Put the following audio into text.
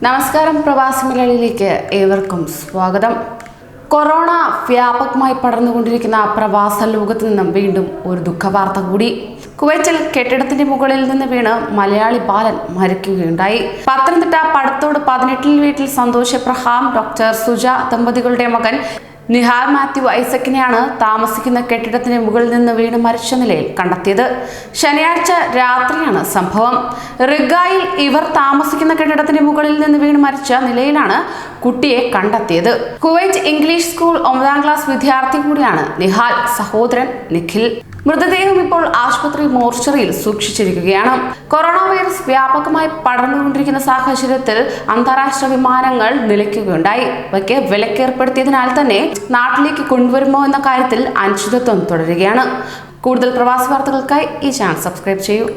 നമസ്കാരം, പ്രവാസി മലയാളിയിലേക്ക് ഏവർക്കും സ്വാഗതം. കൊറോണ വ്യാപകമായി പടർന്നുകൊണ്ടിരിക്കുന്ന പ്രവാസ ലോകത്ത് നിന്നും വീണ്ടും ഒരു ദുഃഖവാർത്ത കൂടി. കുവൈറ്റിൽ കെട്ടിടത്തിന്റെ മുകളിൽ നിന്ന് വീണ് മലയാളി ബാലൻ മരിക്കുകയുണ്ടായി. പത്തനംതിട്ട പടത്തോട് 18 വീട്ടിൽ സന്തോഷ് എബ്രഹാം, ഡോക്ടർ സുജ ദമ്പതികളുടെ മകൻ നിഹാൽ മാത്യു ഐസക്കിനെയാണ് താമസിക്കുന്ന കെട്ടിടത്തിന് മുകളിൽ നിന്ന് വീണ് മരിച്ച നിലയിൽ കണ്ടെത്തിയത്. ശനിയാഴ്ച രാത്രിയാണ് സംഭവം. റിഗായിൽ ഇവർ താമസിക്കുന്ന കെട്ടിടത്തിന് മുകളിൽ നിന്ന് വീണ് മരിച്ച നിലയിലാണ് കുട്ടിയെ കണ്ടെത്തിയത്. കുവൈറ്റ് ഇംഗ്ലീഷ് സ്കൂൾ 9ാം ക്ലാസ് വിദ്യാർത്ഥി കൂടിയാണ് നിഹാൽ. സഹോദരൻ നിഖിൽ. മൃതദേഹം ഇപ്പോൾ ആശുപത്രി മോർച്ചറിയിൽ സൂക്ഷിച്ചിരിക്കുകയാണ്. കൊറോണ വൈറസ് വ്യാപകമായി പടർന്നുകൊണ്ടിരിക്കുന്ന സാഹചര്യത്തിൽ അന്താരാഷ്ട്ര വിമാനങ്ങൾ നിലയ്ക്കുകയുണ്ടായി. ഇവയ്ക്ക് വിലക്കേർപ്പെടുത്തിയതിനാൽ തന്നെ നാട്ടിലേക്ക് കൊണ്ടുവരുമോ എന്ന കാര്യത്തിൽ അനിശ്ചിതത്വം തുടരുകയാണ്. കൂടുതൽ പ്രവാസി വാർത്തകൾക്കായി ഈ ചാനൽ സബ്സ്ക്രൈബ് ചെയ്യൂ.